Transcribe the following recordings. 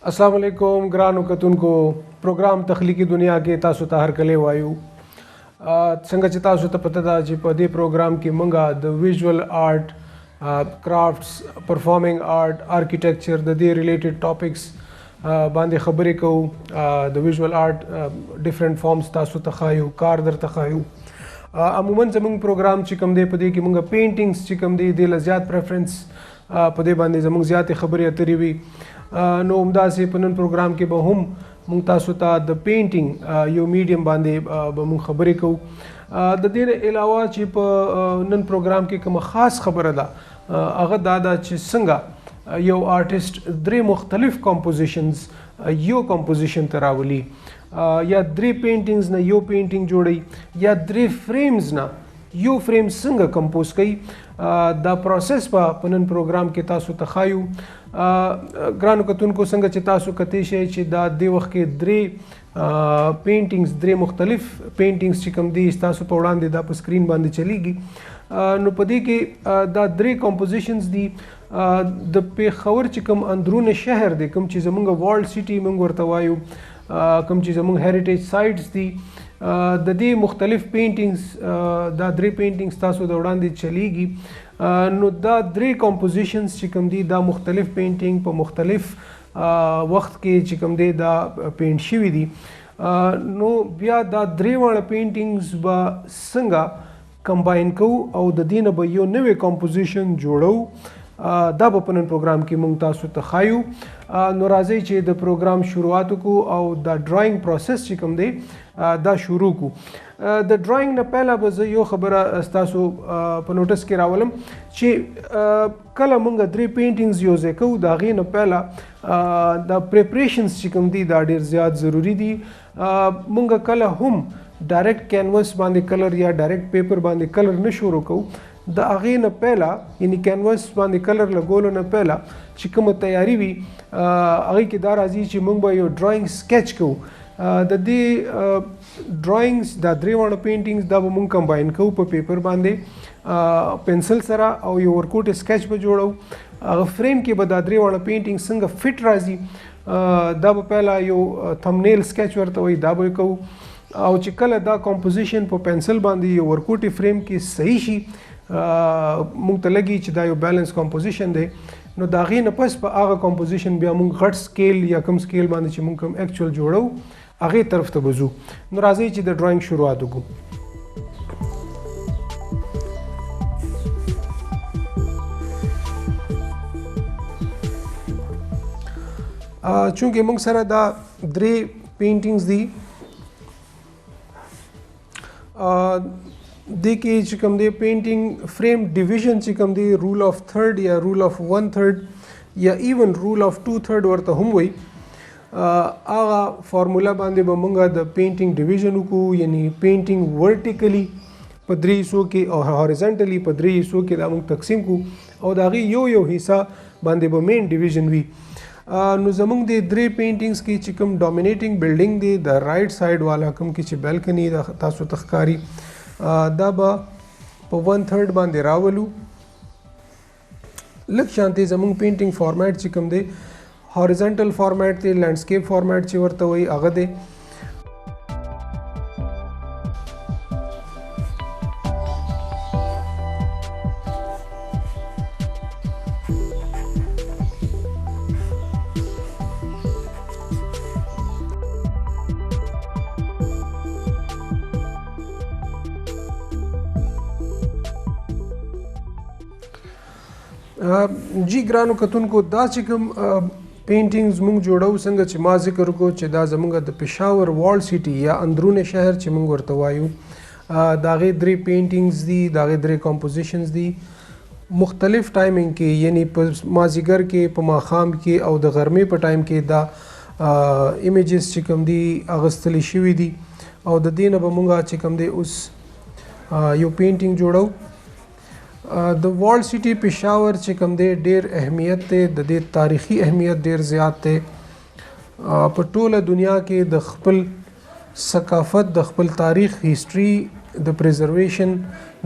अस्सलाम वालेकुम ګرانو کتونکو پروګرام تخلیقي دنیا کې تاسو ته هرکلی وایو څنګه چې تاسو ته پته ده چې په دې پروګرام کې مونږه د ویژوال آرټ کرافټس پرفارمینګ آرټ آرکیټیکچر د دې ریلیټډ ټاپکس باندې خبرې کوو د ویژوال آرټ ډیفرنٹ فارمز تاسو ته ښایو کار درته ښایو عموما زمونږ پروګرام چې کوم دی په دې کې مونږ پینټینګز چې کوم دی د زیات پریفرنس په دې باندې زمونږ زیاتې خبرې اترې وي نو همداسې په نن پروګرام کې به هم موږ تاسو ته د پینټینګ یو میډیم باندې به موږ خبرې کوو د دې نه علاوه چې په نن پروګرام کې کومه خاص خبره ده هغه دا ده چې څنګه یو آرټسټ درې مختلف کمپوزیشنز یو کمپوزیشن ته راولي یا درې پینټینګز نه یو پینټینګ جوړوي یا درې فریمز نه یو فریم څنګه کمپوز کوي دا پروسس په نن پروګرام کې تاسو ته ښایو ګرانو کتونکو څنګه چې تاسو کتی شئ چې دا دې وخت کې درې پینټینګز درې مختلف پینټینګز چې کوم دي تاسو په وړاندې دا په سکرین باندې چلیږي نو په دې کې دا درې کمپوزیشنز دي د پیښور چې کوم اندرونه شهر دی کوم چې زمونږ والډ سیټي موږ ورته وایو کوم چې زمونږ هیریټیج سایټس دي د دې مختلف پینټینګز دا درې پینټینګز تاسو د وړاندې چلیږي نو دا درې کمپوزیشنز چې کوم دي دا مختلف پینټینګ په مختلف وخت کې چې کوم دی دا پینټ شوي دي نو بیا دا درې واړه پینټینګز به څنګه کمباین کوو او د دې نه به یو نوی کمپوزیشن جوړو دا به په نن پروګرام کې موږ تاسو ته ښایو نو راځئ چې د پروګرام شروعات وکړو او دا ډرایینګ پروسس چې کوم دی دا شروع کو د ډرایینګ نه پهله به زه یو خبره ستاسو په نوټس کې راولم چې کله موږ درې پینټینګز یو ځای کوو د هغې نه پهله دا پریپریشنز چې کوم دي دا ډېر زیات ضروري دي موږ کله هم ډایرکټ کینوس باندې کلر یا ډایرکټ پیپر باندې کلر نه شروع کوو د هغې نه پهله یعنی کینوس باندې کلر لګولو نه پهله چې کومه تیاری وي هغې کې دا راځي چې موږ به یو ډرایینګ سکیچ کوو د دې ډرایینګز دا درې واړه پینټینګز دا به موږ کمباین کوو په پیپر باندې پنسل سره او یو ورکوټ سکیچ به جوړو هغه فریم کې به دا درې واړه پینټینګ څنګه فټ راځي دا به پهله یو تھمبنیل سکیچ ورته وایي دا به کوو او چې کله دا کمپوزیشن په پنسل باندې یو ورکوټي فریم کې صحیح شي موږ ته لګي چې دا یو بیلنس کمپوزیشن دی نو د هغې نه پس په هغه کمپوزیشن بیا موږ غټ سکیل یا کم سکیل باندې چې موږ کوم ایکچوال جوړو هغې طرف ته به ځو نو راځئ چې د ډرایینګ شروعات وکړو چونکې موږ سره دا درې پینټینګز دي دې کې چې کوم دی پینټینګ فریم ډیویژن چې کوم دی رول آف تھرډ یا رول آف 1/3 یا ایون رول آف 2/3 ورته هم وایي هغه فارمولا باندې به موږ د پینټینګ ډیویژن وکړو یعنی پینټینګ ورټیکلی په درې حصو کې او هاریزنټلی په درې حصو کې دا موږ تقسیم کړو او د هغې یو حصه باندې به مین ډیویژن وي نو زموږ د درې پینټینګز کې چې کوم ډومینیټینګ بلډینګ دی د رایټ سایډ والا کوم کې چې بالکني تاسو ته ښکاري دا به په 1/3 باندې راولو لږ شانتې زموږ پینټینګ فارمیټ چې کوم دی هاریزنټل فارمیټ دی لینډسکیپ فارمیټ چې ورته وایي هغه دی جی ګرانو کتونکو دا چې کوم پینټینګز موږ جوړو څنګه چې ما ذکر وکړو چې دا زموږ د پېښور والډ سیټي یا اندرونه شهر چې موږ ورته وایو د هغې درې پینټینګز دي د هغې درې کمپوزیشنز دي مختلف ټایمنګ کې یعنی په مازدیګر کې په ماښام کې او د غرمې په ټایم کې دا ایمیجز چې کوم دي اغوستلی شوي دي او د دې نه به موږ چې کوم دی اوس یو پینټینګ جوړو د والډ سیټي پېښور چې کوم دی ډېر اهمیت دی د دې تاریخي اهمیت ډېر زیات دی په ټوله دنیا کې د خپل ثقافت د خپل تاریخ هیسټري د پریزرویشن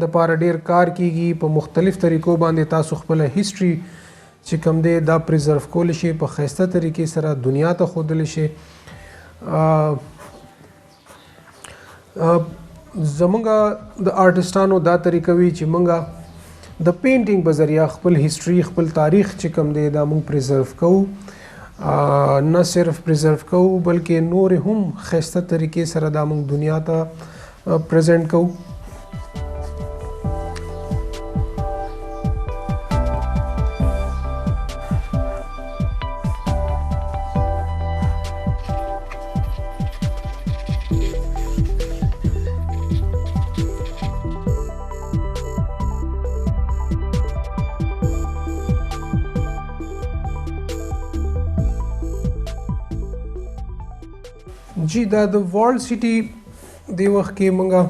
د پاره ډېر کار کیږي په مختلف طریقو باندې تاسو خپل هیسټري چې کوم دی دا پریزرو کول شي په ښایسته طریقې سره دنیا ته ښودلی شي. زمونږ د آرټسټانو دا طریقه وي چې مونږ د پینټینګ په ذریعه خپل هیسټري خپل تاریخ چې کوم دی دا مونږ پریزرو کوو. نه صرف پریزرو کوو بلکې نور هم ښایسته طریقې سره دا مونږ دنیا ته پریزنټ کوو. جی دا د وارلډ سټي دی وخت کې مونږه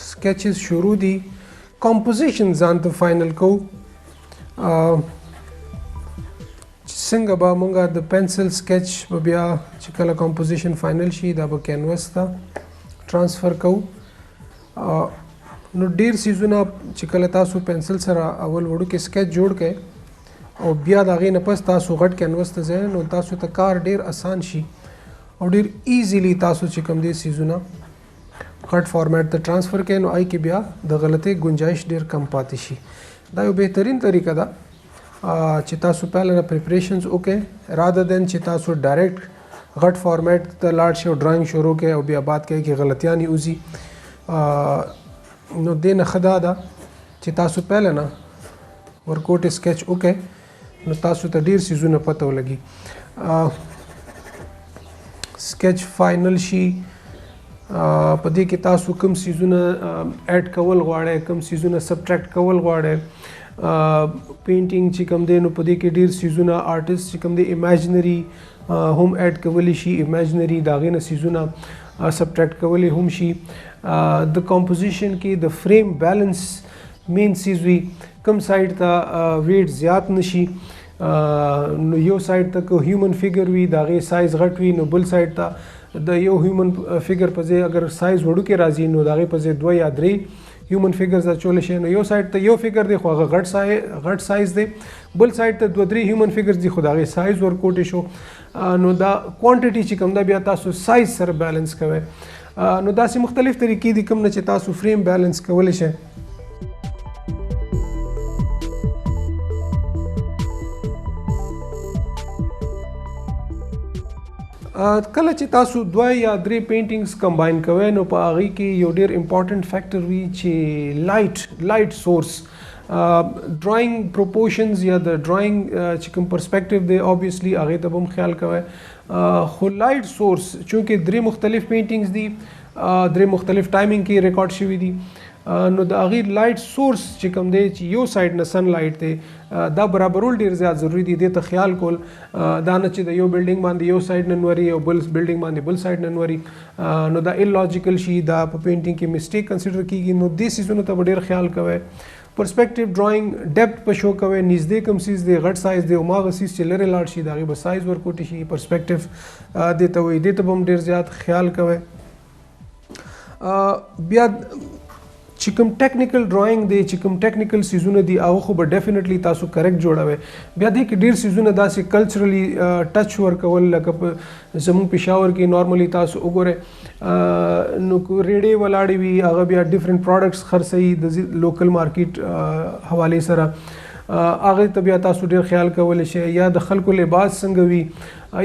سکیچز شروع دي کمپوزیشن ځان ته فاینل کوو. څنګه به مونږه د پنسل سکیچ به بیا چې کله کمپوزیشن فاینل شي دا به کینوس ته ټرانسفر کوو. نو ډیر سیزونه چې کله تاسو پنسل سره اول وړوکی سکیچ جوړ کړئ او بیا د هغې نه پس تاسو غټ کینوس ته ځئ نو تاسو ته کار ډیر آسان شي او ډیر ایزیلی تاسو چې کوم دي سیزونه غټ فارمیټ ته ټرانسفر کړئ نو آی کې بیا د غلطۍ گنجایش ډیر کم پاتې شي. دا یو بهترین طریقه ده چې تاسو پهله نه پریپریشنز وکړئ رادر دین چې تاسو ډایرکټ غټ فارمیټ ته لاړ شئ او ډرایینګ شروع کړئ او بیا بعد کې غلطیان یې وځي. نو دې نه ښه دا ده چې تاسو پهله نه ورکوټ سکیچ وکړئ نو تاسو ته ډیر سیزونه پته ولګي. سکیچ فاینل شي په دې کې تاسو کوم سیزونه اډ کول غواړئ کوم سیزونه سبټریکټ کول غواړئ. پینټینګ چې کوم دی نو په دې کې ډیر سیزونه آرټسټ چې کوم دی امیجنري هم اډ کولی شي امیجنري د هغې نه سیزونه سبټریکټ کولی هم شي. د کمپوزیشن کې د فریم بیلنس مین سیز وي کوم سایډ ته ویټ زیات نشي نو یو سایډ ته که هیومن فیګر وي د هغې سایز غټ وي نو بل سایډ ته د یو هیومن فیګر په ځای اگر سایز وړوکی راځي نو د هغې په ځای 2 یا 3 هیومن فیګرز اچولی شي. نو یو سایډ ته یو فیګر دی خو هغه غټ سایز دی بل سایډ ته 2-3 هیومن فیګرز دي خو د هغې سایز ورکوټی شو. نو دا کوانټیټي چې کوم ده بیا تاسو سایز سره بیلنس کوئ. نو داسې مختلف طریقې دي کوم نه چې تاسو فریم بیلنس کولی شئ. کله چې تاسو 2 یا 3 پینټینګز کمباین کوئ نو په هغې کې یو ډیر امپورټنټ فیکټر وي چې لایټ سورس ډرایینګ پروپورشنز یا د ډرایینګ چې کوم پرسپیکټیو دی اوبویسلی هغې ته به هم خیال کوئ. خو لایټ سورس چونکې 3 مختلف پینټینګز دي 3 مختلف ټایمینګ کې ریکارډ شوي دي نو د هغې لایټ سورس چې کوم دی چې یو سایډ نه سن لایټ دی دا برابرول ډیر زیات ضروری دي. دې ته خیال کول دا نه چې د یو بلډینګ باندې یو سایډ نه نوري او بل بلډینګ باندې بل سایډ نه نوري نو دا اللاجیکل شي دا په پینټینګ کې میسټیک کنسیډر کیږي. نو دې سیزونو ته به ډیر خیال کوئ. پرسپیکټیو ډرایینګ ډیپت په شو کوئ نږدې کوم سیز دی غټ سایز دی هماغه سیز چې لرې لاړ شي د هغې به سایز ورکوټی شي پرسپیکټیو دې ته وایي. دې ته به هم ډیر زیات خیال کوئ. بیا چې کوم ټیکنیکل ډرایینګ دی چې کوم ټیکنیکل سیزونه دي هغه خو به ډیفینیټلی تاسو کریکټ جوړوئ. بیا دې کې ډیر سیزونه داسې کلچرلی ټچ ورکول لکه زموږ پېښور کې نارملی تاسو وګورئ نو ریډۍ ولاړې وي هغه بیا ډفرنٹ پروډکټس خرڅوي د لوکل مارکیټ حوالې سره هغې ته بیا تاسو ډیر خیال کولی شئ. یا د خلکو لباس څنګه وي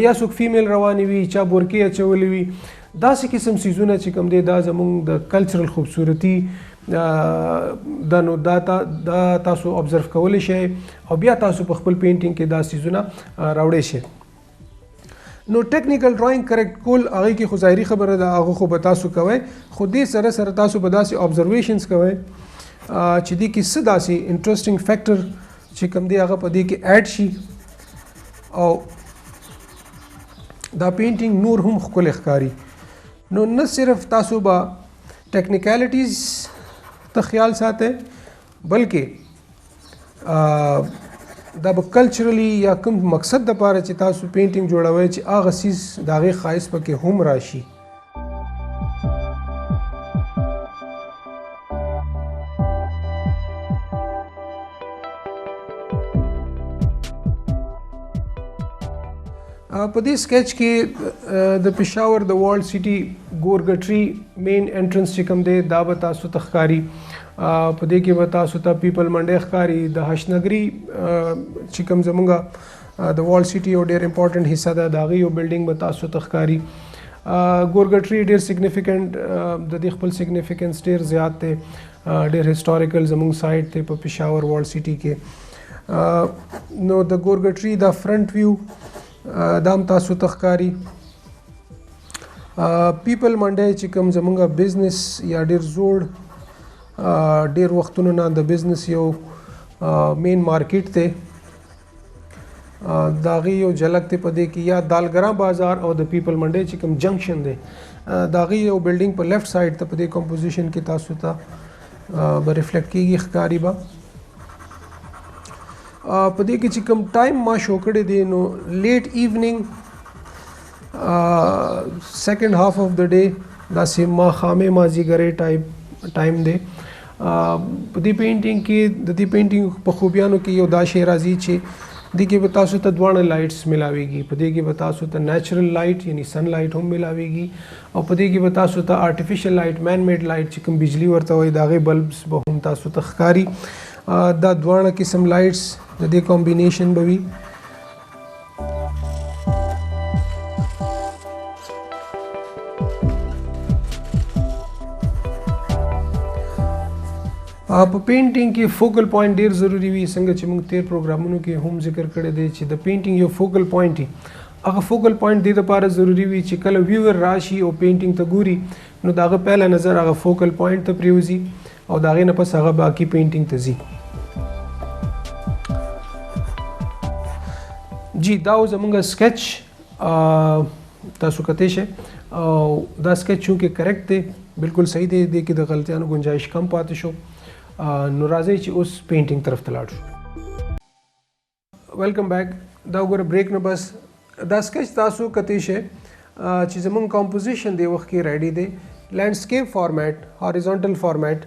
یا څوک فیمیل روانې وي چا بورکې اچولې وي داسې قسم سیزونه چې کوم دی دا زموږ د کلچرل خوبصورتي دا نو دا تاسو ابزرو کولی شئ او بیا تاسو په خپل پینټینګ کې دا سیزونه راوړی شئ. نو ټیکنیکل ډرایینګ کریکټ کول هغې کې خو ظاهري خبره ده هغه خو به تاسو کوئ خو دې سره سره تاسو به داسې ابزرویشنز کوئ چې دې کې څه داسې انټرسټینګ فیکټر چې کوم دی هغه په دې کې اډ شي او دا پینټینګ نور هم ښکلی ښکاري. نو نه صرف تاسو به ټیکنیکلیټیز ته خیال ساتئ بلکې دا به کلچرلی یا کوم مقصد دپاره چې تاسو پینټینګ جوړوئ چې هغه څیز د هغې ښایست پکې هم راشي. په دې سکیچ کې د پېښور د والډ سټي ګورګټري مین انټرنس چې کوم دی دا به تاسو ته ښکاري. په دې کې به تاسو ته پیپل منډی ښکاري. د حشنګري چې کوم زمونږ د والډ سټي یو ډېر امپورټنټ حصه ده د هغې یو بلډینګ به تاسو ته ښکاري. ګورګټري ډېر سګنیفیکنټ د دې خپل سګنیفیکنس ډېر زیات دی. ډېر هسټوریکل زمونږ سایټ دی په پېښور والډ سټي کې. نو د ګورګټري دا فرنٹ ویو دا هم تاسو ته ښکاري. پیپل منډی چې کوم زمونږ بزنس یا ډېر زوړ ډېر وختونو نه د بزنس یو مین مارکیټ دی د هغې یو جھلک دی په دې کې. یا دالګرام بازار او د پیپل منډی چې کوم جنکشن دی د هغې یو بلډینګ په لیفټ سایډ ته په دې کمپوزیشن کې تاسو ته به ریفلیکټ کېږي ښکاري به. په دې کې چې کوم ټایم ما شو کړی دی نو لیټ ایوننګ سیکنډ هاف اف د ډے داسې ماښامې مازدیګرۍ ټایم دی. په دې پینټینګ کې د دې پینټینګ په خوبیانو کې یو دا شی راځي چې دې کې به تاسو ته دواړه لایټس ملاویږي. په دې کې به تاسو ته نیچرل لایټ یعنی سن لایټ هم ملاویږي او په دې کې به تاسو ته آرټیفیشل لایټ مین میډ لایټ چې کوم بجلی ورته وایي د هغې بلبس به هم تاسو ته ښکاري. دا دواړه قسم لایټس د دې کمبینیشن به وي. په پینټینګ کې فوکل پوینټ ډیر ضروری وي. څنګه چې موږ تیر پروګرامونو کې هم ذکر کړی دی چې د پینټینګ یو فوکل پوینټ وي. هغه فوکل پوینټ دې لپاره ضروری وي چې کله ویور راشي او پینټینګ ته ګوري نو د هغه پهله نظر هغه فوکل پوینټ ته پرېوځي او د هغې نه پس هغه باقي پینټینګ ته ځي. جی دا و زمونږ سکیچ تاسو کتی شئ او دا سکیچ چونکې کریکټ دی بالکل صحیح دی. دې کې د غلطیانو ګنجایش کم پاتې شو. نو راځئ چې اوس پینټینګ طرف ته لاړ شو. ویلکم بیک. دا وګوره بریک نه بس دا سکیچ تاسو کتی شئ چې زمونږ کمپوزیشن دی وخت کې ریډي دی. لینډسکیپ فارمیټ هاریزونټل فارمیټ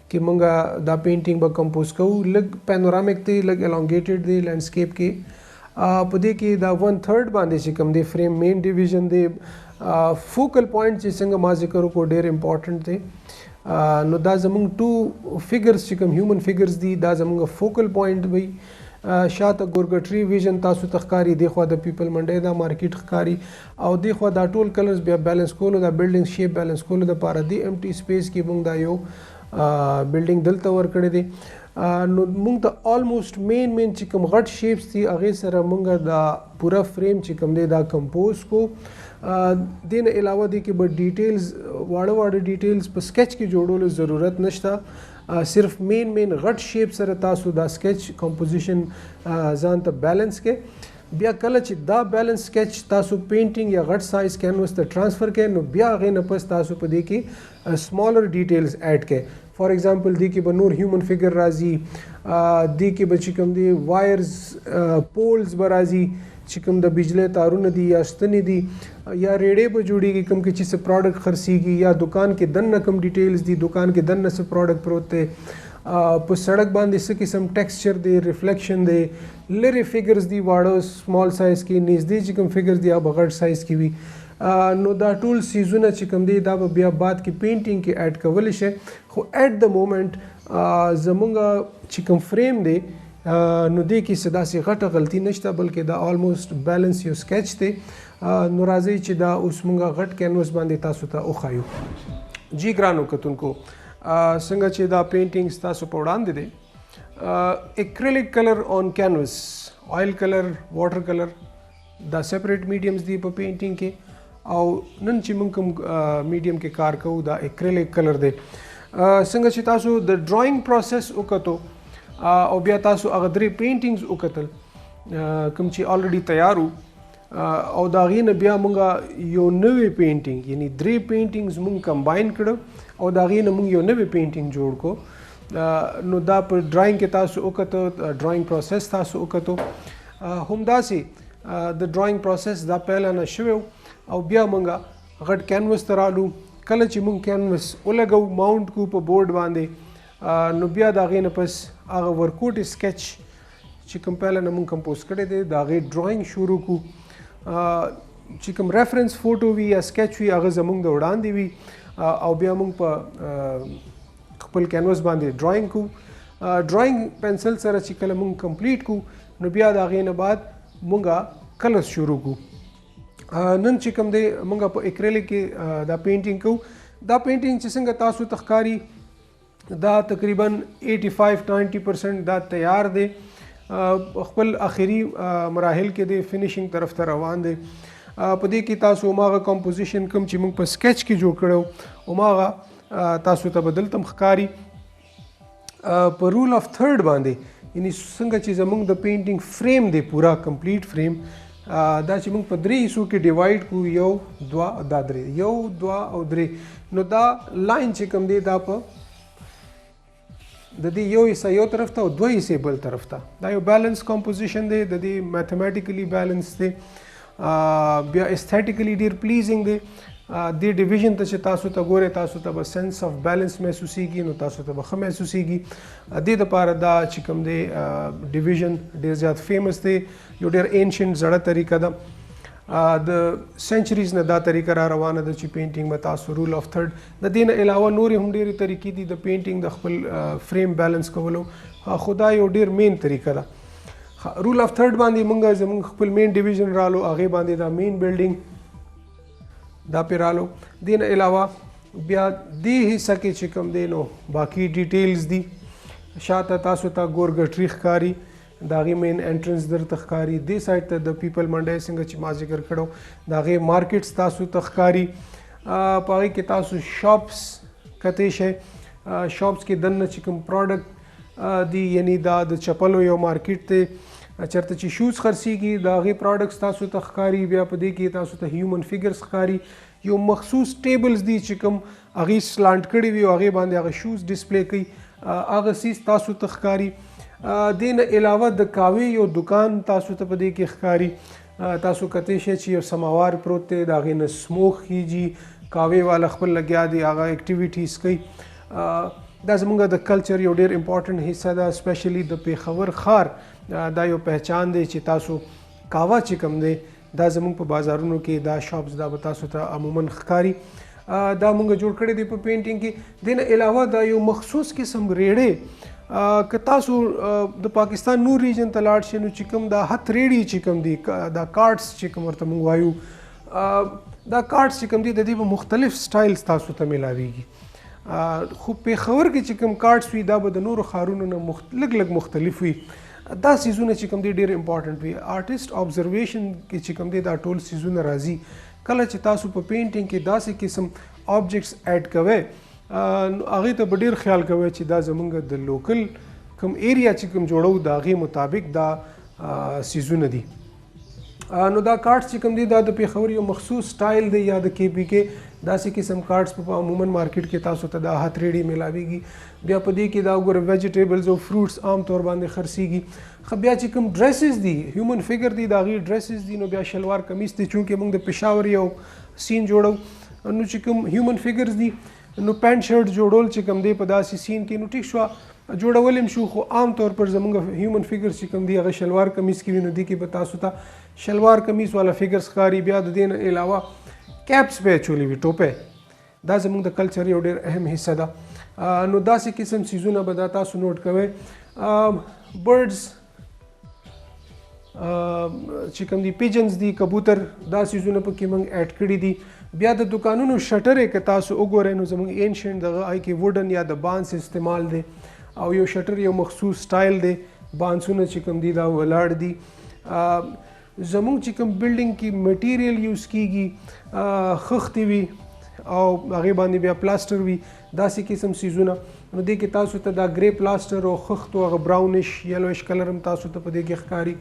کې مونږ دا پینټینګ به کمپوز کوو. لږ پینورامک دی لږ الانګیټډ دی لینډسکیپ کې. په دې کې دا 1/3 باندې چې کوم دی فریم مین ډیویژن دی. فوکل پوینټ چې څنګه ما ذکر وکړو ډېر امپورټنټ دی. نو دا زمونږ 2 فګرز چې کوم هیومن فګرز دي دا زمونږ فوکل پوینټ وي. شاته ګورګټري ویژن تاسو ته ښکاري. دې خوا د پیپل منډی دا مارکیټ ښکاري او دې خوا دا ټول کلرز بیا بیلنس کولو دا بلډینګ شیپ بیلنس کولو دپاره دې امټي سپیس کې مونږ دا یو بلډینګ دلته ورکړی دی. نو مونږ ته آلموسټ مین چې کوم غټ شیپس دي هغې سره مونږ دا پوره فریم چې کوم دی دا کمپوز کو. دې نه علاوه دې کې به ډیټیلز واړه ډیټیلز په سکیچ کې جوړولو ضرورت نشته. صرف مین غټ شیپ سره تاسو دا سکیچ کمپوزیشن ځان ته بیلنس کې. بیا کله چې دا بیلنس سکیچ تاسو پینټینګ یا غټ سایز کینوس ته ټرانسفر کړئ نو بیا هغې نه پس تاسو په دې کې سمالر ډیټیلز ایډ کړئ. فار ایگزامپل دې کې به نور هیومن فګر راځي. دې کې به چې کوم دی وایرز پولز به راځي چې کوم د بجلی تارونه دي یا ستنې دي یا ریډې به جوړېږي کوم کې چې څه پروډکټ خرڅېږي یا دکان کې دننه کوم ډیټیلز دي دکان کې دننه څه پروډکټ پروت دی. په سړک باندې څه قسم ټیکسچر دی ریفلیکشن دی. لرې فګرز دي واړه سمال سایز کې. نږدې چې کوم فګرز دي هغه غټ سایز کې وي. نو دا ټول سیزونه چې کوم دی دا به بیا بعد کې پینټینګ کې ایډ کولی شئ. خو ایټ د مومنټ زمونږ چې کوم فریم دی نو دې کې څه داسې غټه غلطي نشته بلکې دا آلموسټ بیلنس یو سکیچ دی. نو راځئ چې دا اوس مونږ غټ کینوس باندې تاسو ته وښایو. جی ګرانو کتونکو څنګه چې دا پینټینګ ستاسو په وړاندې دی اکریلیک کلر آن کینوس آیل کلر واټر کلر دا سیپریټ میډیمز دي په پینټینګ کې او نن چې موږ کوم میډیم کې کار کوو دا اکریلیک کلر دی. څنګه چې تاسو د ډرایینګ پروسس وکتو او بیا تاسو هغه 3 پینټینګز وکتل کوم چې الریډي تیار وو او د هغې نه بیا موږ یو نوی پینټینګ یعنی 3 پینټینګز موږ کمباین کړو او د هغې نه موږ یو نوی پینټینګ جوړ کو. نو دا په ډرایینګ کې تاسو وکتو ډرایینګ پروسس تاسو وکتو. همداسې د ډرایینګ پروسس دا پهله نه شوی او بیا موږ غټ کینوس ته رالو. کله چې موږ کینوس ولګو ماونټ کو په بورډ باندې نو بیا د هغې نه پس هغه ورکوټ سکیچ چې کوم پهله نه موږ کمپوز کړی دی د هغې ډرایینګ شروع کو. چې کوم ریفرنس فوټو وي یا سکیچ وي هغه زمونږ د وړاندې وي او بیا موږ په خپل کینوس باندې ډرایینګ کوو. ډرایینګ پنسل سره چې کله موږ کمپلیټ کوو نو بیا د هغې نه بعد موږ کلرز شروع کوو. نن چې کوم دی موږ په اکریلیک کې دا پینټینګ کوو. دا پینټینګ چې څنګه تاسو ته ښکاري دا تقریبا 85-90% دا تیار دی، خپل آخري مراحل کې دی، فینیشینګ طرف ته روان دی. په دې کې تاسو هماغه کمپوزیشن کوم چې موږ په سکیچ کې جوړ کړو هماغه تاسو ته به دلته ښکاري. په رول آف تھرډ باندې یعنی څنګه چې زموږ د پینټینګ فریم دی پورا کمپلیټ فریم دا چې موږ په 3 حصو کې ډیوایډ کړو، 1 2 دا 3 1 2 او 3 نو دا لاین چې کوم دی دا په د دې یو حصہ یو طرف ته او 2 حصے بل طرف ته، دا یو بیلنس کمپوزیشن دی، د دې میتھمیټیکلی بیلنس دی، بیا استھیټیکلی ډیر پلیزینګ دی. دې ډیویژن ته چې تاسو ته ګورئ تاسو ته به سنس اف بیلنس محسوسیږي، نو تاسو ته به ښه محسوسیږي. دې دپاره دا چې کوم دی ډیویژن ډیر زیات فیمس دی، یو ډیر اینشنټ زړه طریقه ده، د سینچریز نه دا طریقه را روانه ده چې پینټینګ به تاسو رول آف تھرډ. د دې نه علاوه نورې هم ډېرې طریقې دي د پینټینګ د خپل فریم بیلنس کولو، خو دا یو ډیر مین طریقه ده. رول آف تھرډ باندې موږ زموږ خپل مین ډیویژن رالو، هغې باندې دا مین بلډینګ دا پې رالو. دې نه علاوه بیا دې حصه کې چې کوم دی نو باقي ډیټیلز دي، شاته تاسو ته ګورګټري ښکاري، د هغې مین انټرنس درته ښکاري، دې سایډ ته د پیپل منډی څنګه چې ما ذکر کړو د هغې مارکیټس تاسو ته ښکاري. په هغې کې تاسو شاپس کتی شئ، شاپس کې دننه چې کوم پروډکټ دي یعنی دا د چپلو یو مارکیټ دی، چېرته چې شوز خرڅېږي د هغې پروډکټس تاسو ته ښکاري. بیا په دې کې تاسو ته هیومن فګرز ښکاري، یو مخصوص ټیبلز دي چې کوم هغې سلانټ کړي وي او هغې باندې هغه شوز ډسپلی کوي، هغه سیز تاسو ته ښکاري. دې نه علاوه د کاوې یو دکان تاسو ته په دې کې ښکاري، تاسو کتی شئ چې یو سماوار پروت دی، د هغې نه سموک خیږي، کاوې والا خپل لګیا دی، هغه ایکټیویټیز کوي. دا زموږ د کلچر یو ډېر امپورټنټ حصه ده، اسپیشلی د پېښور ښار دا یو پہچان دی چې تاسو کاوا چې کوم دی دا زموږ په بازارونو کې دا شاپس دا به تاسو ته عموما ښکاري. دا موږ جوړ کړی دی په پینټینګ کې. دې نه علاوه دا یو مخصوص قسم ریړې که تاسو د پاکستان نور ریجن ته لاړ شئ نو چې کوم دا هت ریړي چې کوم دي دا کارټس چې کوم ورته موږ وایو، دا کارټس چې کوم دي د دې په مختلف سټایلز تاسو ته میلاویږي. خو پېښور کې چې کوم کارټس وي دا به د نورو ښارونو نه لږ لږ مختلف وي. دا سیزونه چې کوم دي ډېر امپورټنټ وي. آرټسټ ابزرویشن کې چې کوم دی دا ټول سیزونه راځي. کله چې تاسو په پینټینګ کې داسې قسم آبجیکټس ایډ کوئ نو هغې ته به ډېر خیال کوئ چې دا زموږ د لوکل کوم ایریا چې کوم جوړو د هغې مطابق دا سیزونه دي. نو دا کارټس چې کوم دي دا د پېښور یو مخصوص سټایل دی یا د KP کې داسې قسم کارټس په عموما مارکیټ کې تاسو ته دا هت ریډي میلاویږي. بیا په دې کې دا وګوره ویجیټیبلز او فروټس عام طور باندې خرڅېږي. بیا چې کوم ډریسز دي هیومن فګر دي د هغې ډریسز دي، نو بیا شلوار کمیس دی، چونکې موږ د پېښور یو سین جوړو نو چې کوم هیومن فګرز دي نو پینټ شرټ جوړول چې کوم دی په داسې سین کې نو ټیک شوه جوړول هم شو، خو عام طور پر زموږ هیومن فګرز چې کوم دی هغه شلوار کمیس کې وي نو دې کې به تاسو ته شلوار کمیس والا فګرز ښکاري. بیا د دې نه علاوه کیپس به اچولی وي، ټوپۍ، دا زموږ د کلچر یو ډېر اهم حصه ده. نو داسې قسم سیزونه به دا تاسو نوٹ کوئ. برډز چې کوم دي پیجنز دي، کبوتر، دا سیزونه پکې موږ ایډ کړي دي. بیا د دکانونو شټرې که تاسو وګورئ نو زموږ اینشنټ دغه هغې کې ووډن یا د بانس استعمال دی او یو شټر یو مخصوص سټایل دی، بانسونه چې کوم دي دا ولاړ دي. زموږ چې کوم بلډینګ کې میټیریل یوز کیږي خښتې وي او هغې باندې بیا پلاسټر وي، داسې قسم سیزونه. نو دې کې تاسو ته دا ګری پلاسټر او خښت او هغه براونش یلوش کلر هم تاسو ته په دې کې ښکاري.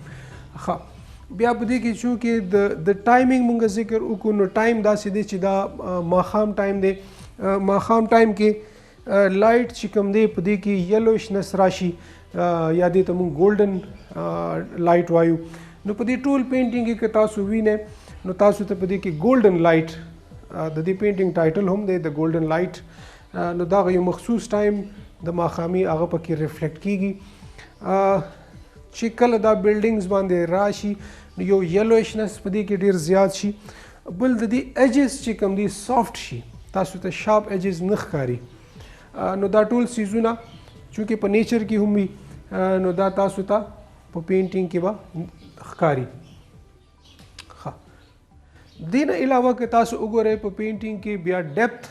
بیا په دې کې چونکې د ټایمینګ مونږ ذکر وکړو نو ټایم داسې دی چې دا ماښام ټایم دی. ماښام ټایم کې لایټ چې کوم دی په دې کې یلوشنس راشي یا دې ته مونږ ګولډن لایټ وایو. نو په دې ټول پینټینګ کې که تاسو وینئ نو تاسو ته په دې کې ګولډن لایټ د دې پینټینګ ټایټل هم دی د ګولډن لایټ. نو دا یو مخصوص ټایم د ماښامي هغه پکې ریفلیکټ کیږي. چې کله دا بلډینګز باندې راشي یو یلویشنس په دې کې ډیر زیات شي. بل د دې ایجز چې کوم دي سافت شي، تاسو ته شارپ ایجز نه ښکاري. نو دا ټول سیزونه چونکې په نیچر کې هم وي نو دا تاسو ته په پینټینګ کې به ښکاري. دې نه علاوه که تاسو وګورئ په پینټینګ کې بیا ډیپت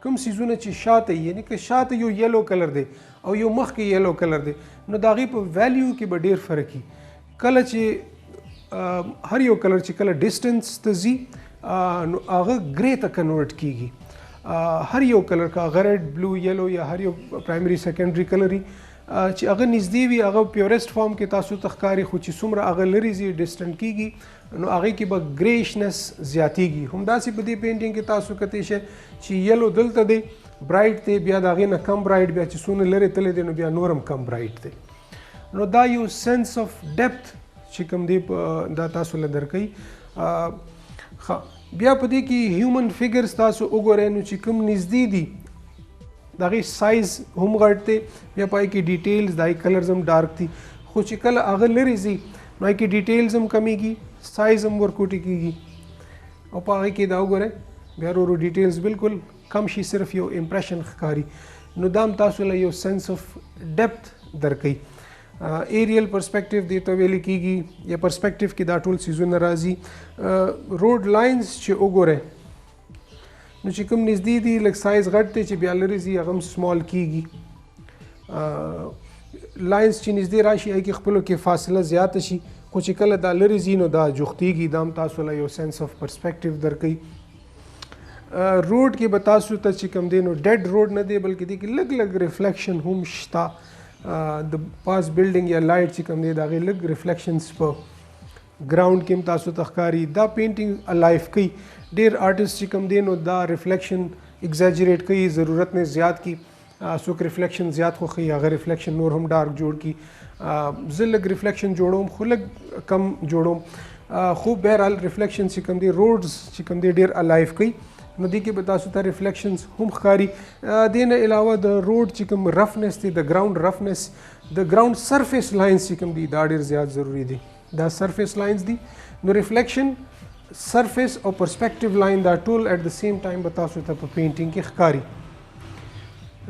کوم سیزونه چې شاته یعنی که شاته یو یلو کلر دی او یو مخکې یلو کلر دی نو د هغې په ویلیو کې به ډیر فرق وي. کله چې هر یو کلر چې کله ډسټنس ته ځي نو هغه ګرې ته کنورټ کیږي. هر یو کلر که هغه ریډ بلو یلو یا هر یو پرایمري سیکنډري کلر وي چې هغه نږدې وي هغه پیورست فارم کې تاسو ته ښکاري، خو چې څومره هغه لرې ځي ډسټنټ کیږي نو هغې کې به ګریشنس زیاتیږي. همداسې په دې پینټینګ کې تاسو کتی شئ چې یلو دلته دی برایټ دی، بیا د هغې نه کم برایټ، بیا چې څونه لرې تللی دی نو بیا نور هم کم برایټ دی. نو دا یو سنس اف ډیپت چې کوم دی دا تاسو له درکوي. بیا په دې کې هیومن فګرز تاسو وګورئ نو چې کوم نږدې دي د هغې سایز هم غټ دی، بیا په هغې کې ډیټیلز د هغې کلرز هم ډارک دي، خو چې کله هغه لرې ځي نو هغې کې ډیټیلز هم کمیږي، سایز هم ورکوټې کیږي. او په هغې کې دا وګورئ بیا ورو ورو ډیټیلز بالکل کم شي، صرف یو امپریشن ښکاري. نو دا هم تاسو له یو سنس اف ډیپت درکوي. ایریل پرسپیکټیو دې ته ویل کیږي یا پرسپیکټیو کې دا ټول سیزونه راځي. روډ لاینز چې وګورئ نو چې کوم نږدې دي لږ سایز غټ دی، چې بیا لرې ځي هغه هم سمال کیږي. لاینز چې نږدې راشي هغې کې خپلو کې فاصله زیاته شي، خو چې کله دا لرې ځي نو دا جوختېږي. دا هم تاسو له یو سنس اف پرسپیکټیو درکوي. روډ کې به تاسو ته چې کوم دی نو ډیډ روډ نه دی بلکې دې کې لږ لږ ریفلیکشن هم شته. د پاس بلډینګ یا لایټ چې کوم دی د هغې لږ ریفلیکشنز په ګراوند کې هم تاسو ته ښکاري. دا پینټینګ الایف کوي. ډېر آرټسټ چې کوم دی نو دا ریفلیکشن ایگزیجریټ کوي، ضرورت نه زیات کی. څوک ریفلیکشن زیات خوښوي هغه ریفلیکشن نور هم ډارک جوړ کی. زه لږ ریفلیکشن جوړوم خو لږ کم جوړوم. خو بهرحال ریفلیکشن چې کوم دی روډز چې کوم دی ډېر الایف کوي نو دې کې به تاسو ته ریفلیکشنز هم ښکاري. دې نه علاوه د روډ چې کوم رفنس دی، د ګراوند رفنس، د ګراوند سرفیس لاینز چې کوم دي دا ډېر زیات ضروری دي. دا سرفیس لاینز دي نو ریفلیکشن سرفیس او پرسپیکټیو لاین دا ټول ایٹ د سیم ټایم به تاسو ته په پینټینګ کې ښکاري.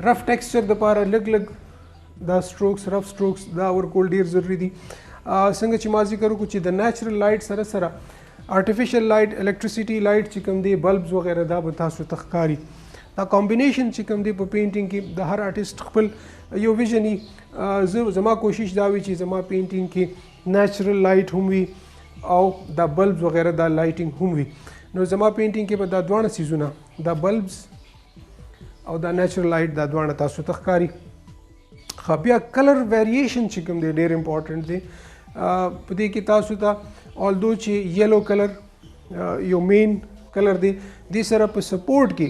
رف ټیکسچر دپاره لږ لږ دا سټروکس رف سټروکس دا ورکول ډېر ضروري دي. څنګه چې ما ذکر وکړو چې د نیچرل لایټ سره سره آرټیفیشل لایټ، الیکټریسټي لایټ چې کوم دی، بلبز وغیره دا به تاسو ته ښکاري. دا کامبینیشن چې کوم دی په پینټینګ کې د هر آرټسټ خپل یو ویژن وي. زما کوشش دا وي چې زما پینټینګ کې نیچرل لایټ هم وي او دا بلبز وغیره دا لایټینګ هم وي. نو زما پینټینګ کې به دا دواړه سیزونه، دا بلبز او دا نیچرل لایټ، دا دواړه تاسو ته ښکاري. بیا کلر ویریشن چې کوم دی ډېر امپورټنټ دی. په دې کې تاسو ته although چې یلو کلر یو مین کلر دی، دې سره په سپورټ کې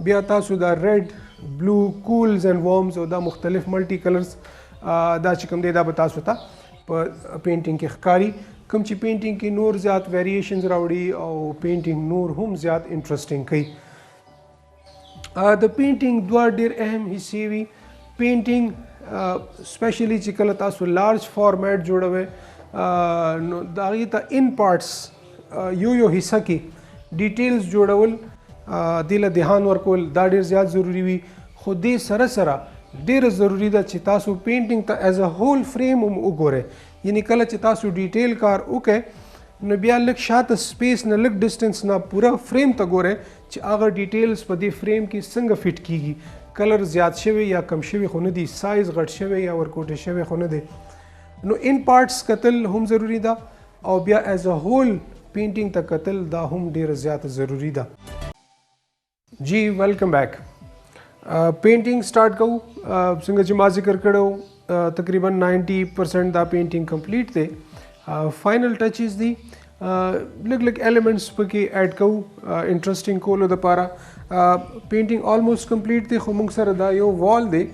بیا تاسو دا ریډ، بلو، کولز اینڈ وارمز او دا مختلف ملټي کلرز دا چې کوم دی دا به تاسو ته په پینټینګ کې ښکاري. کوم چې پینټینګ کې نور زیات ویریشنز راوړي او پینټینګ نور هم زیات انټرسټینګ کوي. د پینټینګ دوه ډېر اهم حصې وي. پینټینګ سپیشلی چې کله تاسو لارج فارمیټ جوړوئ نو د هغې ته ان پارټس یو حصه کې ډیټیلز جوړول، دې له دھیان ورکول دا ډېر زیات ضروری وي. خو دې سره سره ډېره ضروری ده چې تاسو پینټینګ ته ایز ا هول فریم هم وګورئ. یعنی کله چې تاسو ډیټیل کار وکړئ نو بیا لږ شاته سپیس نه، لږ ډسټنس نه پوره فریم ته ګورئ چې هغه ډیټیلز په دې فریم کې څنګه فټ کیږي. کلر زیات شوی یا کم شوی خو نه دی، سایز غټ شوی یا ورکوټې شوی خو نه دی. نو ان پارټس کتل هم ضروری ده او بیا ایز ا هول پینټینګ ته کتل دا هم ډیره زیاته ضروری ده. جی ویلکم بیک. پینټینګ سٹارټ کوو. څنګه چې ما ذکر کړو تقریبا 90% دا پینټینګ کمپلیټ دی. فائنل ټچز دي، لږ لږ ایلیمنټس پکې ایډ کوو انټرسټینګ کولو دپاره. پینټینګ آلموسټ کمپلیټ دی خو موږ سره دا یو وال دی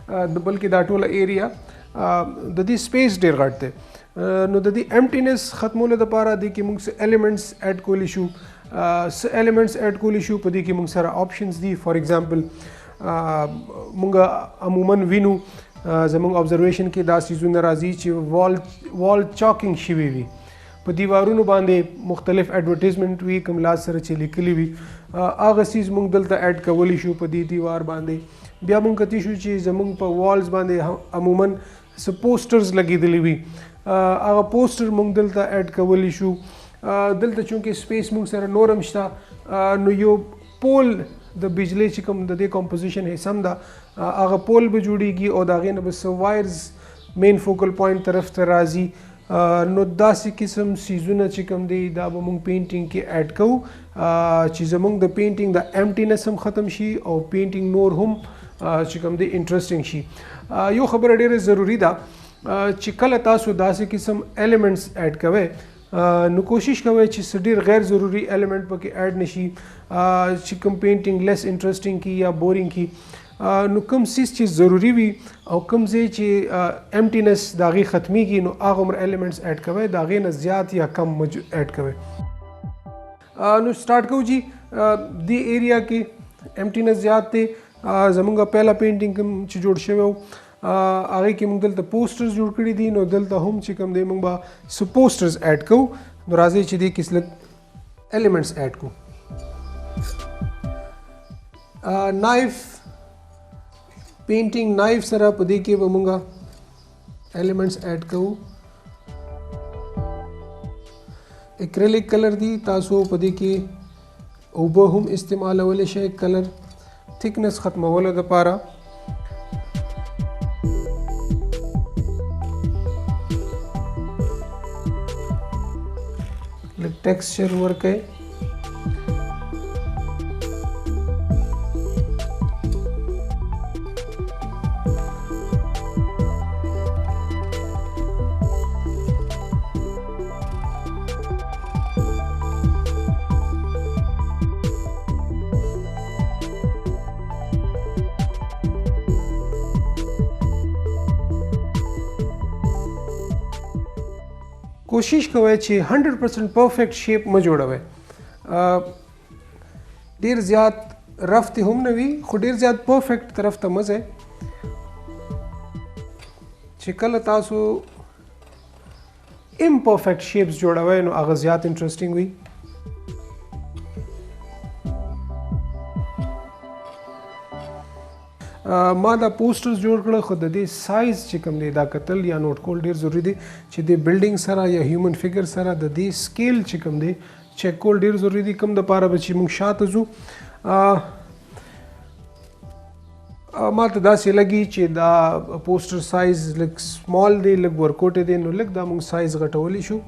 بلکې دا ټوله ایریا د دې سپیس ډېر غټ دی. نو د دې ایمټینس ختمولو دپاره دې کې موږ څه ایلیمنټس ایډ کولی شو. څه ایلیمنټس ایډ کولی شو په دې کې موږ سره آپشنز دي. فار ایگزامپل موږ عموما وینو زموږ ابزرویشن کې دا سیزونه راځي چې وال چاکینګ شوي وي. په دیوارونو باندې مختلف ایڈورټیزمنټ وي کوم لاس سره چې لیکلي وي هغه سیز موږ دلته ایډ کولی شو په دې دیوار باندې. بیا موږ کتی شو چې زموږ په والز باندې عموما څه پوسټرز لګېدلي وي هغه پوسټر موږ دلته ایډ کولی شو. دلته چونکې سپیس موږ سره نورم شته نو یو پول د بجلی چې کوم د دې کمپوزیشن حصه هم ده هغه پول به جوړیږي او د هغې نه به څه وایرز مین فوکل پوینټ طرف ته راځي. نو داسې قسم سیزونه چې کوم دی دا به موږ پینټینګ کې ایډ کوو چې زموږ د پینټینګ د ایمټینس هم ختم شي او پینټینګ نور هم چې کوم دی انټرسټینګ شي. یو خبره ډیره ضروری ده چې کله تاسو داسې قسم ایلیمنټس ایډ کوئ نو کوشش کوئ چې ډیر غیر ضروری ایلیمنٹ پکې ایډ نشي چې کوم پینټینګ لیس انټرسټینګ کی یا بورینګ کی. نو کوم سیز چې ضروری وي او کوم ځای چې ایمټینس د هغې ختمیږي نو هغه عمر ایلیمنټس ایډ کوئ د هغې نه زیات یا کم ایډ کوئ. نو سٹارټ کوو جی دې ایریا کې ایمټینس زیات دی زمونږ پهلا پینټینګ کوم چې جوړ شوی و هغې کې موږ دلته پوسټرز جوړ کړي دي نو دلته هم چې کوم دی موږ به څه پوسټرز ایډ کوو. نو راځئ چې دې کې لږ ایلیمنټس ایډ کوو. نایف پینټینګ نایف سره په دې کې به مونږه ایلیمنټس ایډ کوو. اکریلیک کلر دی تاسو په دې کې اوبه هم استعمالولی شئ کلر تھکنس ختمولو دپاره. لږ ټیکسچر ورکئ. کوشش کوئ چې 100% پرفیکٹ شیپ مه جوړوئ. ډیر زیات رف ته هم نه وي خو ډیر زیات پرفیکٹ طرف ته مه ځئ چې کله تاسو امپرفیکٹ شیپس جوړوئ نو هغه زیات انټرسټینګ وي. ما دا پوسټرز جوړ کړل خو د دې سایز چې کوم دی دا کتل یا نوٹ کول ډیر ضروری دی چې د بلډینګ سره یا هیومن فیګر سره د دې سکیل چې کوم دی چیک کول ډیر ضروری دی کوم د پاره به چې موږ شاته ځو. ما ته داسې لګي چې دا پوسټر سایز لږ سمال دی لږ ورکوټی دی نو لږ دا موږ سایز غټولی شو.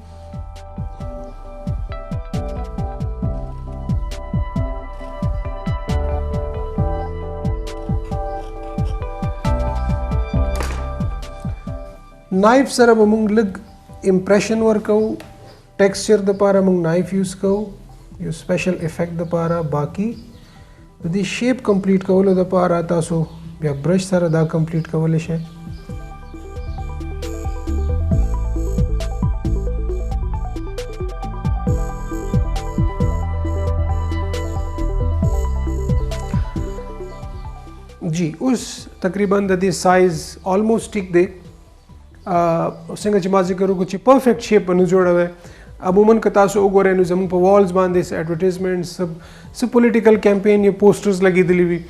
نایف سره به موږ لږ امپریشن ورکوو ټیکسچر دپاره موږ نایف یوز کوو یو سپیشل افیکټ دپاره. باقي د دې شیپ کمپلیټ کولو دپاره تاسو بیا برش سره دا کمپلیټ کولی شئ. جی اوس تقریبا د دې سایز آلموسټ ټیک دی. څنګه چې ما ذکر وکړو چې پرفیکټ شیپ نه جوړوئ. عموما که تاسو وګورئ نو زموږ په والز باندې څه ایډورټیزمنټ څه پولیټیکل کیمپین یا پوسټرز لګېدلي وي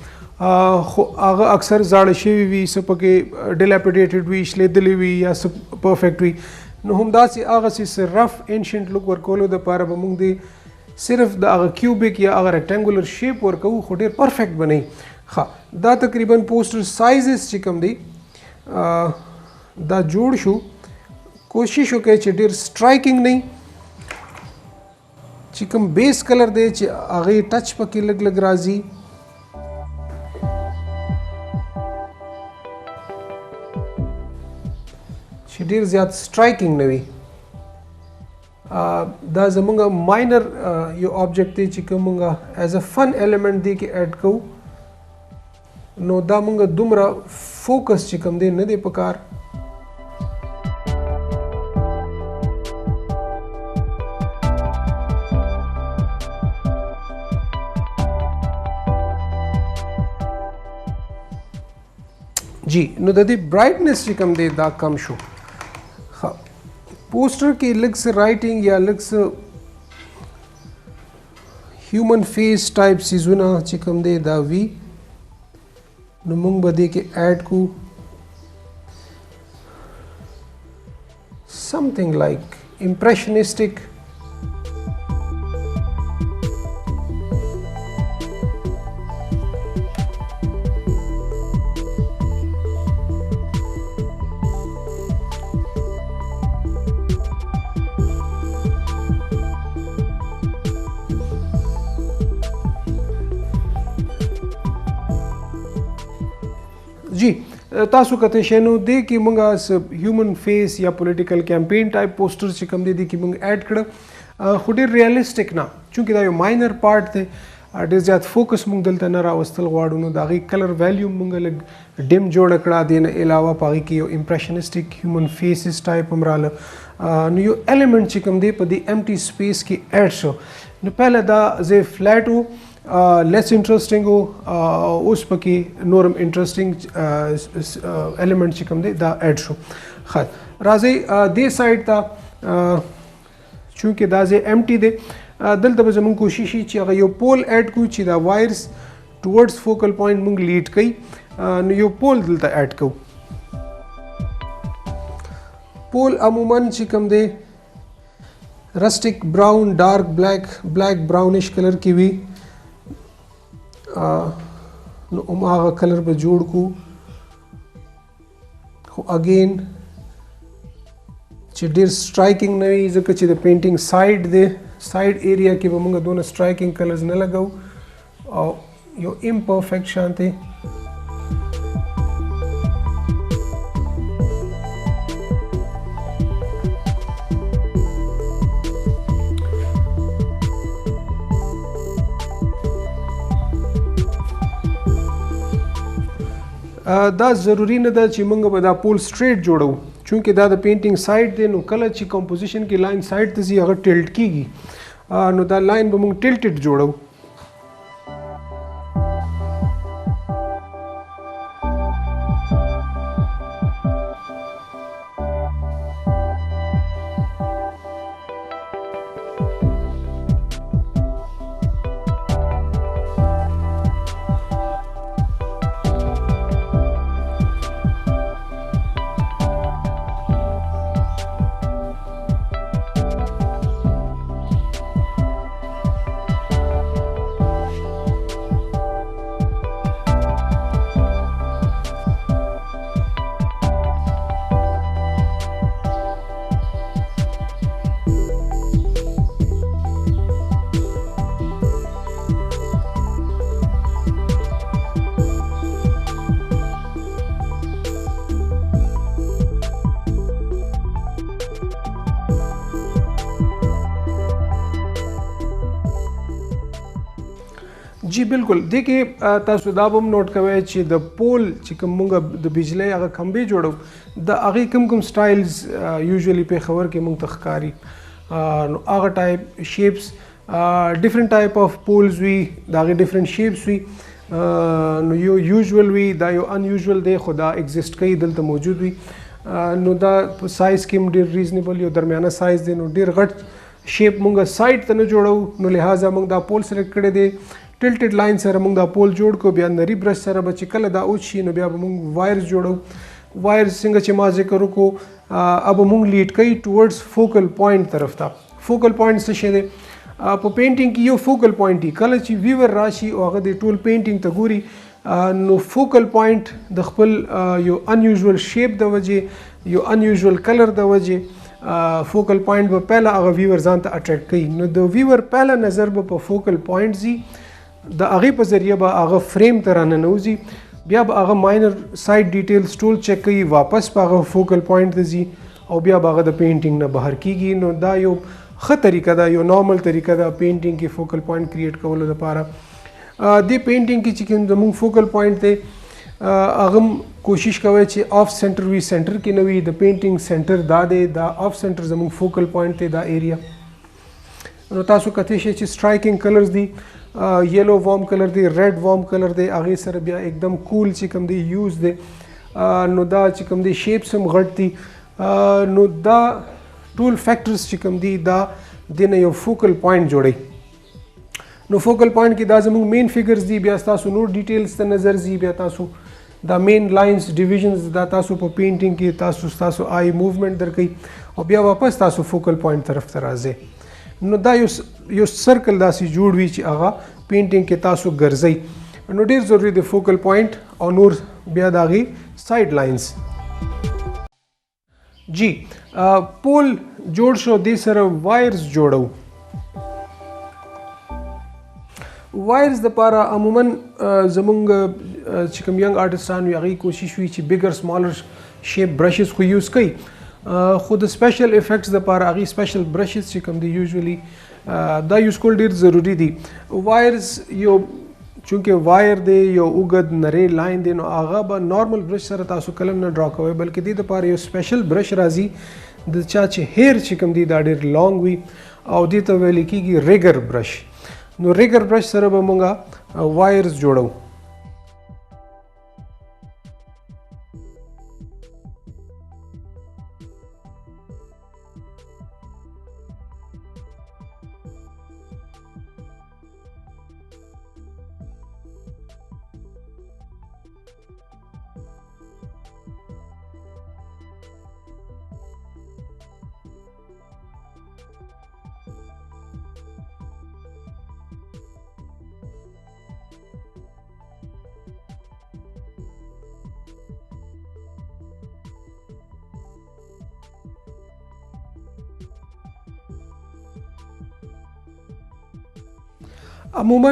خو هغه اکثر زاړه شوي وي څه پکې ډیلاپیډیټډ وي شلېدلي وي یا څه پرفیکټ وي. نو همداسې هغسې څه رف اینشنټ لک ورکولو دپاره به موږ د صرف د هغه کیوبیک یا هغه ریکټینګولر شیپ ورکوو خو ډېر پرفیکټ به نه وي. ښه دا تقریبا پوسټر سایزز چې کوم دی دا جوړ شو. کوشش وکړئ چې ډېر سټرایکنګ نه چې کوم بیس کلر دی چې هغې ټچ پکې لږ لږ راځي. چې ډېر زیات سټرایکنګ نه وي. دا زموږ ماینر یو آبجیکټ دی چې کوم موږ ایز ا فن ایلیمنټ دی کې ایډ کوو نو دا موږ دومره فوکس چې کوم دی نه دی پکار. جی نو د دې برایټنس چې کوم دی دا کم شو. पोस्टर کې لږ څه رائټینګ یا لږ څه هیومن فیس ټایپ سیزونه چې کوم دی دا وی نو موږ به دې کې اډ کو something like impressionistic जी تاسو کته شنو دی کې مونږه هیومن فیس یا پولیټیکل کیمپین ټایپ پوسټر چې کوم دی کې مونږ اډ کړ خو ډیر ریالستیک نه چونکه دا یو ماینر پارت دی ډیر زیات فوکس مونږ دلته نه راوستل غواړو نو دا غي کلر ویلیو مونږ لګ ډیم جوړ کړه دین علاوه پاره کې یو امپریشنسټیک هیومن فیسز ټایپ امراله نو یو ایلیمنٹ چې کوم دی په دی ایمټي سپیس کې اډ شو نو پهله دا زه فلیټو لیس انټرسټینګ اوس پکې نورم انټرسټینګ ایلیمنٹ چې کوم دی دا اډ شو خاص راځي دې سایډ ته چونکه دا زه ایمټي دی دلته به زموږ کوشش چې هغه یو پول اډ کو چې دا وایرز ټورډز فوکل پوینټ موږ لیډ کړي نو یو پول دلته اډ کو پول عموما چې کوم دی رسټیک براون ډارک بلیک براونش کلر کې وي نو هغه کلر به جوړ کو خو اگین چې ډیر سټرایکینګ نه وي ځکه چې د پینټینګ سایډ دی سایډ ایریا کې به موږ دونه سټرایکینګ کلرز نه لګاو او یو امپرفیکټ شانته دا ضروری نه ده چې موږ به دا پول سټریټ جوړو چونکه دا د پینټینګ سایډ دی نو کله چې کمپوزیشن کې لاین سایډ ته ځي هغه ټلټ کیږي نو دا لاین به موږ ټلټډ جوړو جی بالکل دغه تاسو دا هم نوٹ کوئ چې د پول چې کوم موږ د بجلی هغه کمبې جوړو د هغه کوم سټایلز یوزولي په خبر کې موږ تخکاری نو هغه ټایپ شیپس ډیفرنٹ ټایپ اف پولز وی دا هغه ډیفرنٹ شیپس وی نو یو یوزول وی دا یو ان یوزول دی خدا ایگزیسټ کوي دلته موجود وی نو دا سایز کې ډیر ریزنیبل یو درمیانه سایز دی نو ډیر غټ شیپ موږ سایډ ته نه جوړو نو لہذا موږ دا پول سلیکټ کړی دی ټلټډ لاین سره موږ دا پول جوړ کو بیا نری برش سره به چې کله دا اوچ شي نو بیا به موږ وایرز جوړو وایرز څنګه چې ما ذکر وکړو अब موږ لیډ کوي ټورډز فوکل پوینټ طرف ته فوکل پوینټ څه شي دی په پینټینګ کې یو فوکل پوینټ دی کله چې ویور راشي او هغه د ټول پینټینګ ته ګوري نو فوکل پوینټ د خپل یو انیوزول شیپ د وجې یو انیوزول کلر د وجې فوکل پوینټ به پهله هغه ویور ځان ته اټریکټ کوي نو د ویور پهله نظر به په فوکل پوینټ ځي د هغې په ذریعه به هغه فریم ته راننوځي بیا به هغه ماینر سایډ ډیټیلز ټول چک کوي واپس په هغه فوکل پوینټ ته ځي او بیا به هغه د پینټینګ نه بهر کیږي نو دا یو ښه طریقه ده یو نارمل طریقه ده پینټینګ کې فوکل پوینټ کریټ کولو لپاره دې پینټینګ کې چې کوم زموږ فوکل پوینټ دی هغه کوشش کوي چې اف سنټر وي سنټر کې نه وي د پینټینګ سنټر دا دی دا اف سنټر زموږ فوکل پوینټ دی دا ایریا نو تاسو کته شي چې سټرایکینګ کلرز دي یلو وارم کلر دی ریډ وارم کلر دی هغه سره بیا एकदम کول چې کوم دی یوز دی نو دا چې کوم دی شیپس هم غټ دي نو دا ټول فیکټرز چې کوم دي دا دنه یو فوکل پوینټ جوړي. نو فوکل پوینټ کې دا زموږ مین فیګرز دي، بیا تاسو نور ډیټیلز ته نظر ځي، بیا تاسو دا مین لاینز ډیویژنز دا تاسو په پینټینګ کې تاسو آی موومنٹ درکې او بیا واپس تاسو فوکل پوینټ طرف ته راځي. نو دا یو سرکل داسې جوړ وي چې هغه پینټینګ کې تاسو ګرځئ. نو ډیر ضروری دی فوکل پوینټ او نور بیا د هغې سایډ لاینز. جی پول جوړ شو، دې سره وایرز جوړو. وایرز دپاره عموما زمونږ چې کوم ینګ آرټسټان وي هغوی کوشش وي چې بګر سمالر شیپ برشز خو یوز کوي، خو د سپیشل افیکټس دپاره هغوی سپیشل برشز چې کوم دی یوزولي دا یوز کول ډیر ضروری دي. وایرز یو چونکه وایر دی یو اوږد نری لاین دی، نو هغه به نارمل برش سره تاسو کلم نه ډرا کوئ، بلکې دې دپاره یو سپیشل برش راځي د چا چې هیر چې کوم دی دا ډیر لانګ وي او دې ته ویل کېږي ریګر برش. نو ریګر برش سره به مونږه وایرز جوړو. عموما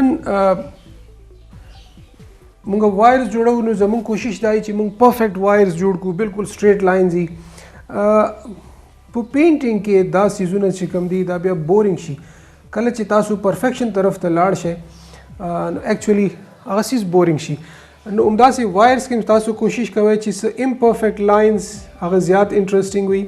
مونږ وایرز جوړو، نو زموږ کوشش دا چې مونږ پرفیکټ وایرز جوړ کړو، بالکل سټریټ لاینز وي. په پینټینګ کې دا څیزونه چې کوم دي دا بیا بورینګ شي. کله چې تاسو پرفیکشن طرف ته لاړ شئ نو ایکچولی هغه څیز بورینګ شي. نو همداسې وایرز کې تاسو کوشش کوئ چې څه امپرفیکټ لاینز هغه زیات انټرسټینګ وي.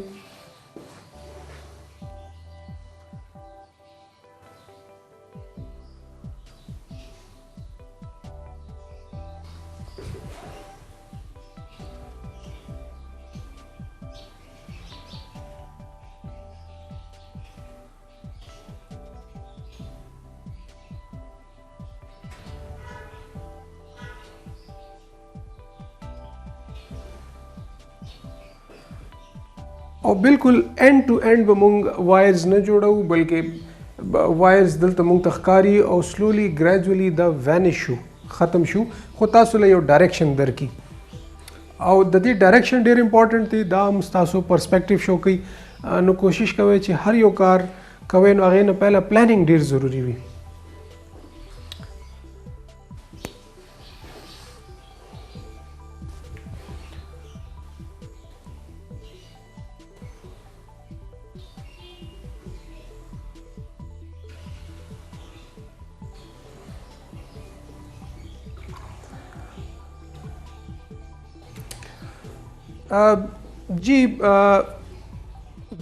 او بالکل اینڈ ټو اینڈ به مونږ وایرز نه جوړو، بلکې وایرز دلته مونږ ته ښکاري او سلولی ګریجولی دا وینش شو، ختم شو، خو تاسو له یو ډایرکشن درکړي. او د دې ډایرکشن ډیر امپورټنټ دی، دا هم تاسو پرسپیکټیو شو کوي. نو کوشش کوئ چې هر یو کار کوئ نو هغې نه پهله پلانینګ ډیر ضروری وي. جی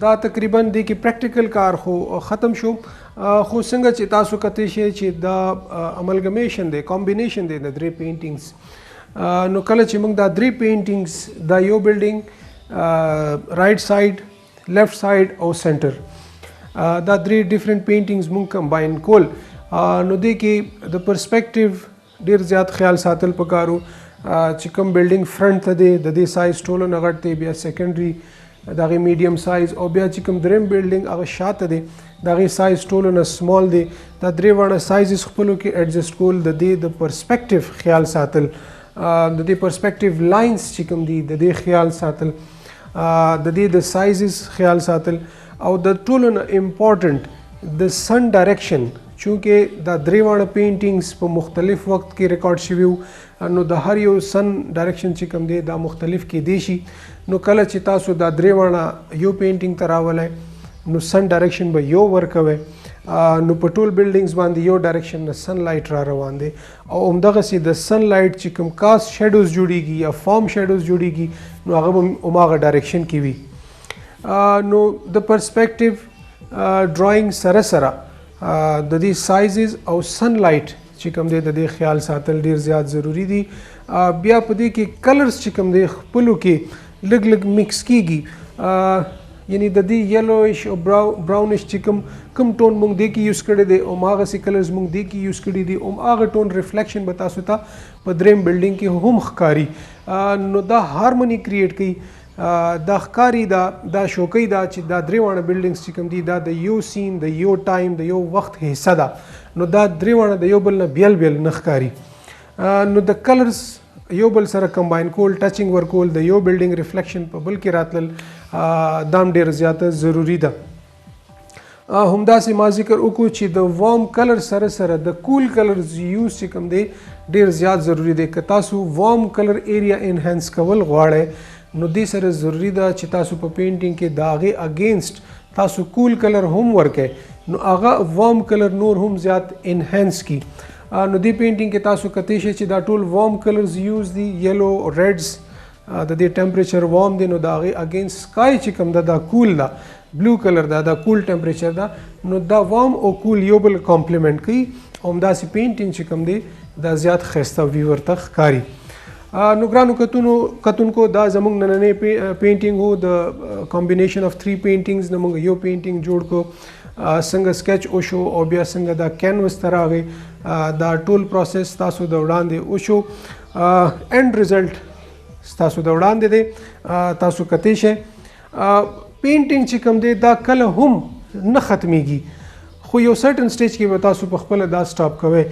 دا تقریبا دی کې پریکټیکل کار خو ختم شو، خو څنګه چې تاسو کتی شئ چې دا املګمیشن دی، کامبینیشن دی د درې پینټینګز. نو کله چې موږ دا درې پینټینګز دا یو بلډینګ رائټ سایډ لیفټ سایډ او سنټر دا درې ډیفرنٹ پینټینګز موږ کمباین کول، نو دې کې د پرسپیکټیو ډیر زیات خیال ساتل پکارو چې کوم بلډینګ فرنٹ ته دی د دې سایز ټولو نه غټ دی، بیا سیکنډري د هغې میډیم سایز، او بیا چې کوم دریم بلډینګ هغه شاته دی د هغې سایز ټولو نه سمال دی. دا درې واړه سایزز خپلو کې ایډجسټ کول، د دې د پرسپیکټیو خیال ساتل، د دې پرسپیکټیو لاینز چې کوم دي د دې خیال ساتل، د دې د سایزز خیال ساتل، او د ټولو نه امپورټنټ د سن ډایرکشن، چونکې دا درې واړه پینټینګز په مختلف وخت کې ریکارډ شوي وو، نو د هر یو سن ډایرکشن چې کوم دی دا مختلف کېدی شي. نو کله چې تاسو دا درې واړه یو پینټینګ ته راولئ نو سن ډایرکشن به یو ورکوئ، نو په ټول بلډینګز باندې یو ډایرکشن نه سن لایټ را روان دی، او همدغسې د سن لایټ چې کوم کاست شیډوز جوړیږي یا فارم شیډوز جوړیږي نو هغه به هماغه ډایرکشن کې وي. نو د پرسپیکټیو ډرایینګ سره سره د دې سایزز او سن لایټ چې کوم دی د دې خیال ساتل ډیر زیات ضروری دي. بیا په دې کې کلرز چې کوم دی خپلو کې لږ لږ مکس کیږي، یعنی د دې یلویش او براونیش چې کوم ټون مونږ دی کې یوز کړی دی او هغسې کلرز مونږ دی کې یوز کړي دي هغه ټون ریفلیکشن به تاسو ته په دریم بلډینګ کې هم ښکاري نو دا هارموني کریټ کوي دا ښکاري دا شوکۍ دا چې دا درې واړه بلډینګز چې کوم دي دا د یو سین د یو ټایم د یو وخت حصه ده نو دا درې واړه د یو بل نه بیل نه ښکاري نو د کلرز یو بل سره کمباین کول ټچینګ ورکول د یو بلډینګ ریفلیکشن په بل کې راتلل دا هم ډېر زیاته ضروري ده همداسې ما ذکر وکړو چې د وارم کلر سره د کول کلرز یوز چې کوم دی ډېر زیات ضروري دی که تاسو وارم کلر ایریا انهانس کول غواړئ نو دې سره ضروري ده چې تاسو په پینټینګ کې د هغې اگینسټ تاسو کول کلر هم ورکئ نو هغه وارم کلر نور هم زیات انهانس کی نو دې پینټینګ کې تاسو کتی شئ چې دا ټول وارم کلرز یوز دي یلو ریډز د دې ټمپریچر وارم دی نو د هغې اگینسټ سکای چې کوم ده دا کول ده بلو کلر ده دا کول ټمپریچر ده نو دا وارم او کول یو بل کمپلیمنټ کوي او همداسې پینټینګ چې کوم دی دا زیات ښایسته ویور ته ښکاري نو ګرانو کتونکو دا زموږ نننی پینټینګ و د کمبینیشن اف 3 پینټینګز نه موږ یو پینټینګ جوړ کړو څنګه سکیچ وشو او بیا څنګه دا کینوس ته راغی دا ټول پروسس تاسو د وړاندې وشو اینډ ریزلټ ستاسو د وړاندې دی تاسو کتی شئ پینټینګ چې کوم دی دا کله هم نه ختمیږي خو یو سرټن سټیج کې به تاسو په خپله دا سټاپ کوئ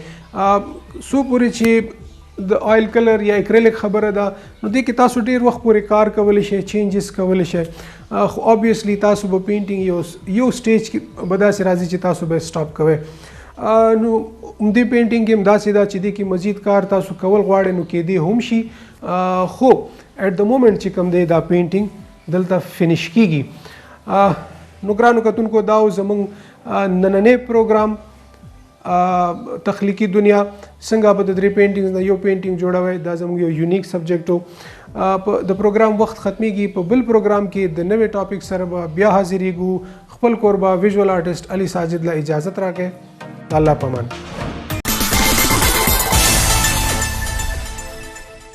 څو پورې چې د آیل کلر یا اکریلیک خبره ده نو دې کې تاسو ډیر وخت پورې کار کولی شئ چینجز کولی شئ خو obviously تاسو به پینټینګ یو سټیج کې به داسې راځي چې تاسو به سټاپ کوئ نو دې پینټینګ کې هم داسې ده چې دې کې مزید کار تاسو کول غواړئ نو کېدی هم شي خو ایٹ د مومنټ چې کوم دی دا پینټینګ دلته فینش کیږي نو ګرانو کتونکو دا زموږ نننی پروګرام تخلیقي دنیا څنګه به د درې پینټینګز نه یو پینټینګ جوړوي دا زموږ یو یونیک سبجیکټ و د پروګرام وخت ختمیږي په بل پروګرام کې د نوې ټاپک سره به بیا حاضرېږو خپل کوربه ویژوال آرټسټ علي ساجد له اجازت راکړئ الله پامان